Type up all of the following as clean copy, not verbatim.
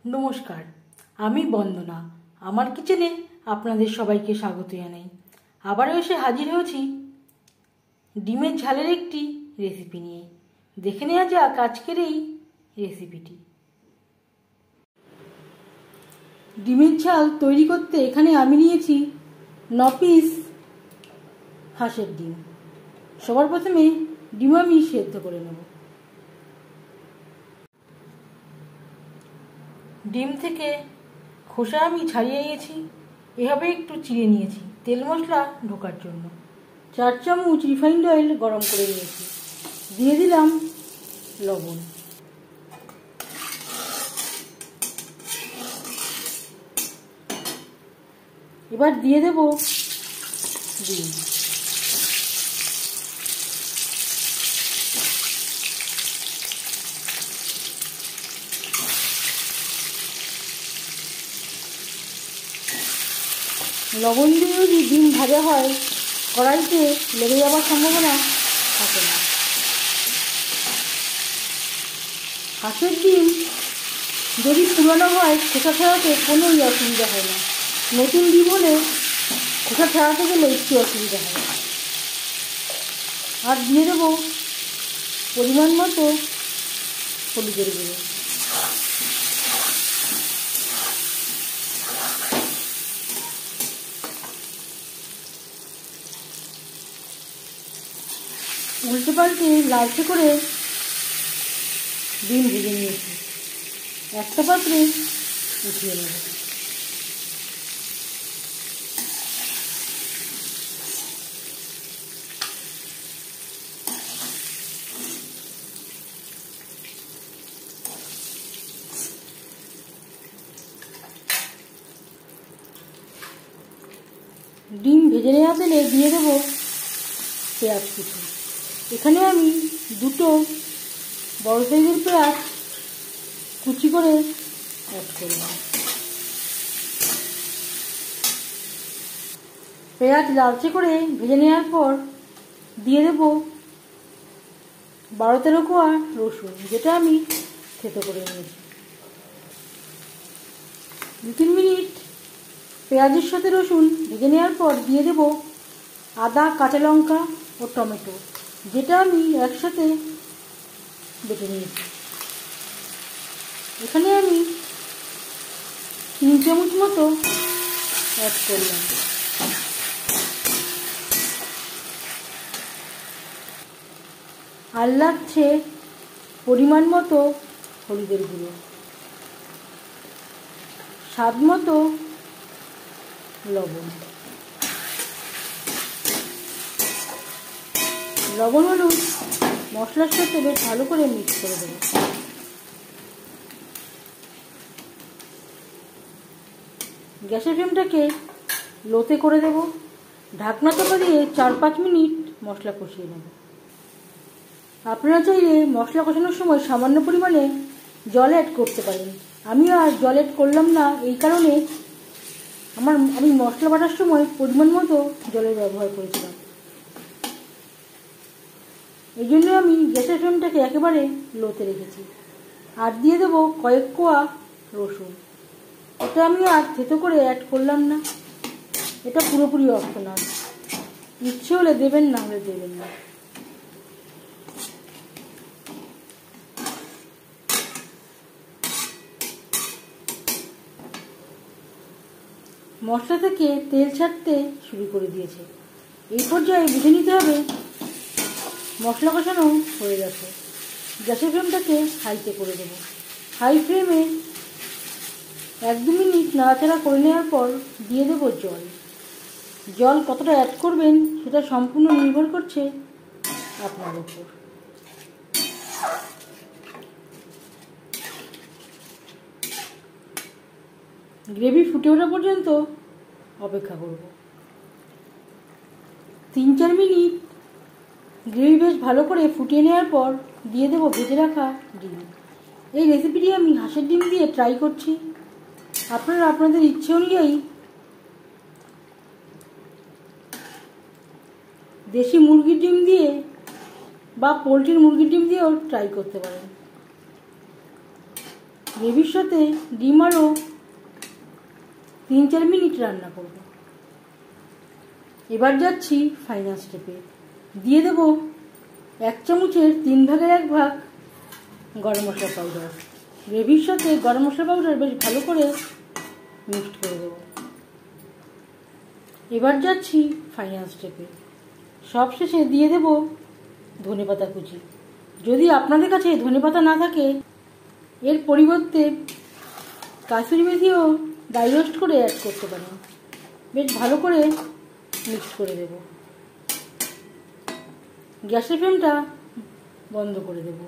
নমস্কার, আমি বন্দনা। আমার কিচেনে আপনাদের সবাইকে স্বাগত জানাই। আবারও এসে হাজির হয়েছি ডিমের ঝালের একটি রেসিপি নিয়ে। দেখে নেওয়া যাক আজকের এই রেসিপিটি। ডিমের ঝাল তৈরি করতে এখানে আমি নিয়েছি 9 পিস হাঁসের ডিম। সবার প্রথমে ডিম আমি সেদ্ধ করে নেব। ডিম থেকে খোসা আমি ছাড়িয়ে নিয়েছি, এভাবে একটু চিড়ে নিয়েছি তেল মশলা ঢোকার জন্য। 4 চামচ রিফাইন্ড অয়েল গরম করে নিয়েছি, দিয়ে দিলাম লবণ। এবার দিয়ে দেব ডিম। লবণ দিয়ে যদি ডিম ভাজা হয়, কড়াইতে লেগে যাওয়ার সম্ভাবনা থাকে না। হাঁসের ডিম যদি পুরানো হয়, খোসা ছাড়াতে কোনোই অসুবিধা হয় না। নতুন ডিম হলে খোসা ছাড়াতে গেলে একটু অসুবিধা হয়। আর দিয়ে দেবো পরিমাণ মতো হলুদের গুঁড়ো। উল্টে পাল্টে লালচে করে ডিম ভেজে নিয়েছি, একটা পাত্রে উঠিয়ে নেব। ডিম ভেজে নেওয়া তেলে দিয়ে দেবো পেঁয়াজ কুচি। এখানে আমি 2 বড় সাইজের পেঁয়াজ কুচি করে অ্যাড করলাম। পেঁয়াজ লালচে করে ভেজে নেওয়ার পর দিয়ে দেব 12-13 কোয়া রসুন, যেটা আমি থেতো করে নিয়েছি। 2-3 মিনিট পেঁয়াজের সাথে রসুন ভেজে নেওয়ার পর দিয়ে দেব আদা, কাঁচা লঙ্কা ও টমেটো, যেটা আমি একসাথে বেটে নিয়েছি। এখানে আমি 3 চামচ মতো অ্যাড করলাম। আর লাগছে পরিমাণ মতো হলুদের গুঁড়ো, স্বাদ মতো লবণ। লবণ হলুদ মশলার সাথে বেশ ভালো করে মিক্স করে দেবো। গ্যাসের ফ্লেমটাকে লোতে করে দেব। ঢাকনা চাপা দিয়ে 4-5 মিনিট মশলা কষিয়ে নেব। আপনারা চাইলে মশলা কষানোর সময় সামান্য পরিমাণে জল অ্যাড করতে পারেন। আমি আর জল অ্যাড করলাম না, এই কারণে আমি মশলা বাটার সময় পরিমাণ মতো জলের ব্যবহার করেছিলাম। এই জন্য আমি গ্যাসের ফ্লেমটাকে একেবারে লোতে রেখেছি। আর দিয়ে দেবো কয়েক কোয়া রসুন। এটা আমি আর থেতো করে অ্যাড করলাম না, এটা পুরোপুরি অপশনাল। ইচ্ছে হলে দেবেন, না হলে দেবেন না। মশলা থেকে তেল ছাড়তে শুরু করে দিয়েছে। এই পর্যায়ে বুঝে নিতে হবে মশলা কষানো হয়ে গেছে। গ্যাসের ফ্লেমটাকে হাইতে করে দেবো। হাই ফ্লেমে 1-2 মিনিট নাড়াচাড়া করে নেওয়ার পর দিয়ে দেবো জল। জল কতটা অ্যাড করবেন সেটা সম্পূর্ণ নির্ভর করছে আপনার উপর। গ্রেভি ফুটে ওঠা পর্যন্ত অপেক্ষা করব। 3-4 মিনিট গ্রেভি বেশ ভালো করে ফুটিয়ে নেওয়ার পর দিয়ে দেবো ভেজে রাখা ডিম। এই রেসিপিটি আমি হাঁসের ডিম দিয়ে ট্রাই করছি। আপনারা আপনাদের ইচ্ছে অনুযায়ী দেশি মুরগির ডিম দিয়ে বা পোলট্রির মুরগির ডিম দিয়েও ট্রাই করতে পারেন। গ্রেভির সাথে ডিম আরও 3-4 মিনিট রান্না করব। এবার যাচ্ছি ফাইনাল স্টেপে। দিয়ে দেব 1 চামচের 3 ভাগের 1 ভাগ গরম মশলা পাউডার। গ্রেভির সাথে গরম মশলা পাউডার বেশ ভালো করে মিক্সড করে দেব। এবার যাচ্ছি ফাইনাল স্টেপে। সবশেষে দিয়ে দেব ধনেপাতা কুচি। যদি আপনাদের কাছে ধনেপাতা না থাকে এর পরিবর্তে কাসুরি মেথিও ড্রাই রোস্ট করে অ্যাড করতে পারেন। বেশ ভালো করে মিক্স করে দেব। গ্যাসের ফ্লেমটা বন্ধ করে দেব।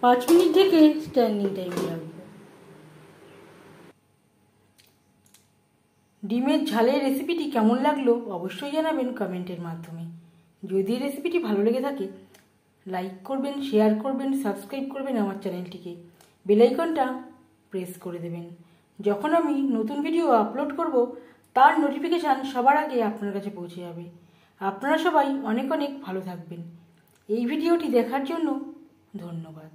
5 মিনিট ঢেকে স্ট্যান্ডিং টাইমে রাখবো। ডিমের ঝালের রেসিপিটি কেমন লাগলো অবশ্যই জানাবেন কমেন্টের মাধ্যমে। যদি এই রেসিপিটি ভালো লেগে থাকে লাইক করবেন, শেয়ার করবেন, সাবস্ক্রাইব করবেন আমার চ্যানেলটিকে, বেল আইকনটা প্রেস করে দেবেন। যখন আমি নতুন ভিডিও আপলোড করব তার নোটিফিকেশান সবার আগে আপনার কাছে পৌঁছে যাবে। আপনারা সবাই অনেক অনেক ভালো থাকবেন। এই ভিডিওটি দেখার জন্য ধন্যবাদ।